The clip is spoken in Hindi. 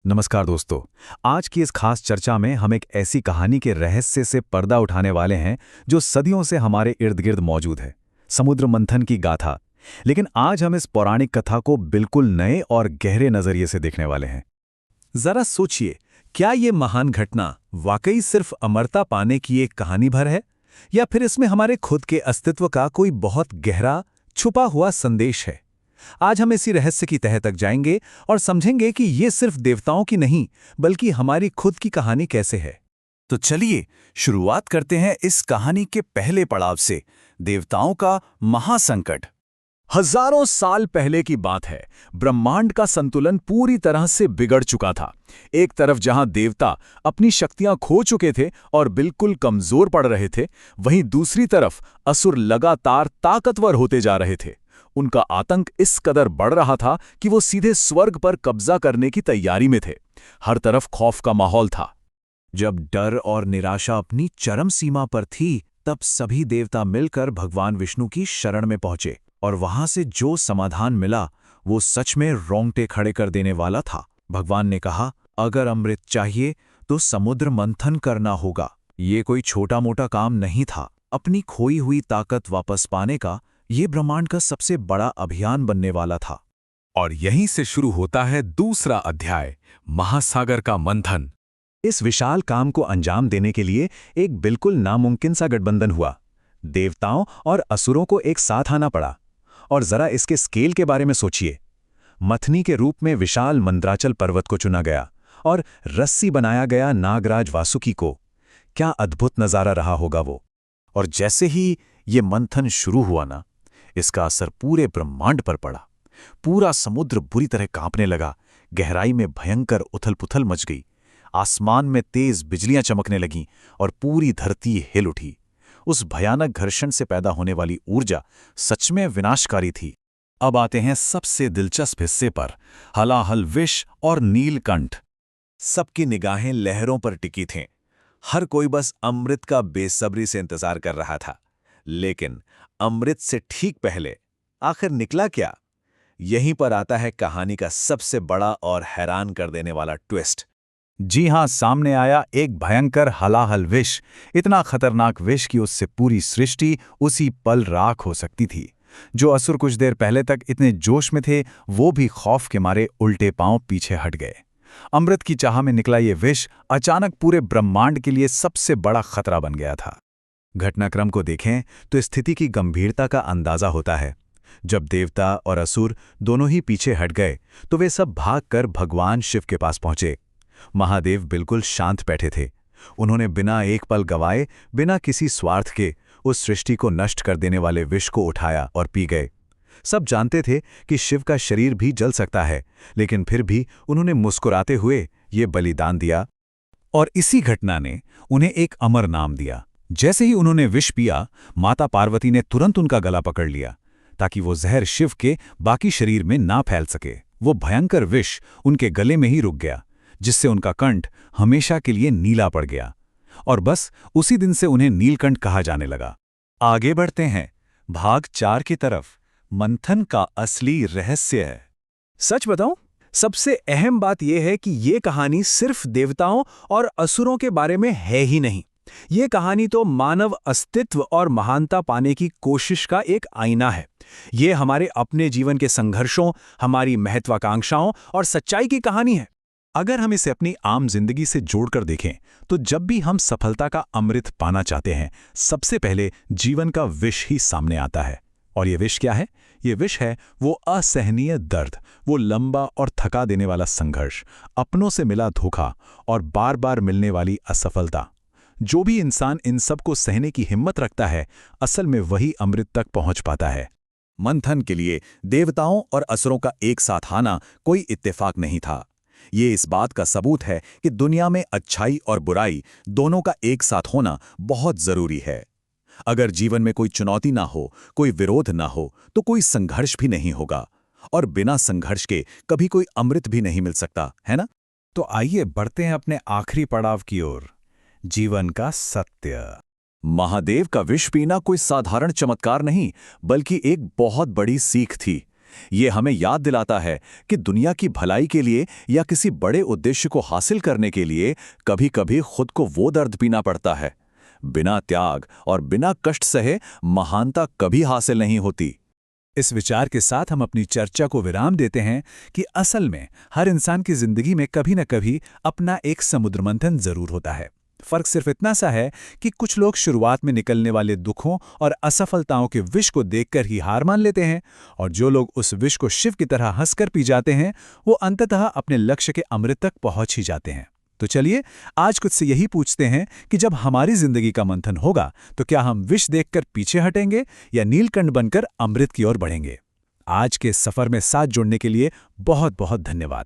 नमस्कार दोस्तों। आज की इस खास चर्चा में हम एक ऐसी कहानी के रहस्य से पर्दा उठाने वाले हैं जो सदियों से हमारे इर्द गिर्द मौजूद है। समुद्र मंथन की गाथा। लेकिन आज हम इस पौराणिक कथा को बिल्कुल नए और गहरे नजरिए से देखने वाले हैं। जरा सोचिए, क्या ये महान घटना वाकई सिर्फ अमरता पाने की एक कहानी भर है, या फिर इसमें हमारे खुद के अस्तित्व का कोई बहुत गहरा छुपा हुआ संदेश है? आज हम इसी रहस्य की तह तक जाएंगे और समझेंगे कि ये सिर्फ देवताओं की नहीं, बल्कि हमारी खुद की कहानी कैसे है। तो चलिए शुरुआत करते हैं इस कहानी के पहले पड़ाव से, देवताओं का महासंकट। हजारों साल पहले की बात है। ब्रह्मांड का संतुलन पूरी तरह से बिगड़ चुका था। एक तरफ जहां देवता अपनी शक्तियां खो चुके थे और बिल्कुल कमजोर पड़ रहे थे, वहीं दूसरी तरफ असुर लगातार ताकतवर होते जा रहे थे। उनका आतंक इस कदर बढ़ रहा था कि वो सीधे स्वर्ग पर कब्जा करने की तैयारी में थे। हर तरफ खौफ का माहौल था। जब डर और निराशा अपनी चरम सीमा पर थी, तब सभी देवता मिलकर भगवान विष्णु की शरण में पहुंचे, और वहां से जो समाधान मिला वो सच में रोंगटे खड़े कर देने वाला था। भगवान ने कहा, अगर अमृत चाहिए तो समुद्र मंथन करना होगा। ये कोई छोटा मोटा काम नहीं था। अपनी खोई हुई ताकत वापस पाने का ये ब्रह्मांड का सबसे बड़ा अभियान बनने वाला था। और यहीं से शुरू होता है दूसरा अध्याय, महासागर का मंथन। इस विशाल काम को अंजाम देने के लिए एक बिल्कुल नामुमकिन सा गठबंधन हुआ। देवताओं और असुरों को एक साथ आना पड़ा। और जरा इसके स्केल के बारे में सोचिए। मथनी के रूप में विशाल मंद्राचल पर्वत को चुना गया और रस्सी बनाया गया नागराज वासुकी को। क्या अद्भुत नजारा रहा होगा वो। और जैसे ही ये मंथन शुरू हुआ ना, इसका असर पूरे ब्रह्मांड पर पड़ा। पूरा समुद्र बुरी तरह कांपने लगा। गहराई में भयंकर उथल-पुथल मच गई। आसमान में तेज बिजलियां चमकने लगीं और पूरी धरती हिल उठी। उस भयानक घर्षण से पैदा होने वाली ऊर्जा सच में विनाशकारी थी। अब आते हैं सबसे दिलचस्प हिस्से पर, हलाहल विष और नीलकंठ। सबकी निगाहें लहरों पर टिकी थीं। हर कोई बस अमृत का बेसब्री से इंतजार कर रहा था। लेकिन अमृत से ठीक पहले आखिर निकला क्या? यहीं पर आता है कहानी का सबसे बड़ा और हैरान कर देने वाला ट्विस्ट। जी हां, सामने आया एक भयंकर हलाहल विष। इतना खतरनाक विष कि उससे पूरी सृष्टि उसी पल राख हो सकती थी। जो असुर कुछ देर पहले तक इतने जोश में थे, वो भी खौफ के मारे उल्टे पांव पीछे हट गए। अमृत की चाह में निकला ये विष अचानक पूरे ब्रह्मांड के लिए सबसे बड़ा खतरा बन गया था। घटनाक्रम को देखें तो स्थिति की गंभीरता का अंदाजा होता है। जब देवता और असुर दोनों ही पीछे हट गए, तो वे सब भागकर भगवान शिव के पास पहुंचे। महादेव बिल्कुल शांत बैठे थे। उन्होंने बिना एक पल गवाए, बिना किसी स्वार्थ के उस सृष्टि को नष्ट कर देने वाले विष को उठाया और पी गए। सब जानते थे कि शिव का शरीर भी जल सकता है, लेकिन फिर भी उन्होंने मुस्कुराते हुए ये बलिदान दिया। और इसी घटना ने उन्हें एक अमर नाम दिया। जैसे ही उन्होंने विष पिया, माता पार्वती ने तुरंत उनका गला पकड़ लिया, ताकि वो जहर शिव के बाकी शरीर में ना फैल सके। वो भयंकर विष उनके गले में ही रुक गया, जिससे उनका कंठ हमेशा के लिए नीला पड़ गया। और बस उसी दिन से उन्हें नीलकंठ कहा जाने लगा। आगे बढ़ते हैं भाग 4 की तरफ, मंथन का असली रहस्य है। सच बताऊं, सबसे अहम बात यह है कि ये कहानी सिर्फ देवताओं और असुरों के बारे में है ही नहीं। ये कहानी तो मानव अस्तित्व और महानता पाने की कोशिश का एक आईना है। ये हमारे अपने जीवन के संघर्षों, हमारी महत्वाकांक्षाओं और सच्चाई की कहानी है। अगर हम इसे अपनी आम जिंदगी से जोड़कर देखें, तो जब भी हम सफलता का अमृत पाना चाहते हैं, सबसे पहले जीवन का विष ही सामने आता है। और ये विष क्या है? ये विष है वो असहनीय दर्द, वो लंबा और थका देने वाला संघर्ष, अपनों से मिला धोखा और बार बार मिलने वाली असफलता। जो भी इंसान इन सब को सहने की हिम्मत रखता है, असल में वही अमृत तक पहुंच पाता है। मंथन के लिए देवताओं और असुरों का एक साथ आना कोई इत्तेफाक नहीं था। ये इस बात का सबूत है कि दुनिया में अच्छाई और बुराई दोनों का एक साथ होना बहुत जरूरी है। अगर जीवन में कोई चुनौती ना हो, कोई विरोध ना हो, तो कोई संघर्ष भी नहीं होगा। और बिना संघर्ष के कभी कोई अमृत भी नहीं मिल सकता, है ना? तो आइए बढ़ते हैं अपने आखिरी पड़ाव की ओर, जीवन का सत्य। महादेव का विष पीना कोई साधारण चमत्कार नहीं, बल्कि एक बहुत बड़ी सीख थी। ये हमें याद दिलाता है कि दुनिया की भलाई के लिए या किसी बड़े उद्देश्य को हासिल करने के लिए कभी-कभी खुद को वो दर्द पीना पड़ता है। बिना त्याग और बिना कष्ट सहे महानता कभी हासिल नहीं होती। इस विचार के साथ हम अपनी चर्चा को विराम देते हैं कि असल में हर इंसान की जिंदगी में कभी न कभी अपना एक समुद्र मंथन जरूर होता है। फर्क सिर्फ इतना सा है कि कुछ लोग शुरुआत में निकलने वाले दुखों और असफलताओं के विष को देखकर ही हार मान लेते हैं, और जो लोग उस विष को शिव की तरह हंसकर पी जाते हैं वो अंततः अपने लक्ष्य के अमृत तक पहुंच ही जाते हैं। तो चलिए आज कुछ से यही पूछते हैं कि जब हमारी जिंदगी का मंथन होगा तो क्या हम विष देखकर पीछे हटेंगे या नीलकंठ बनकर अमृत की ओर बढ़ेंगे। आज के सफर में साथ जुड़ने के लिए बहुत बहुत धन्यवाद।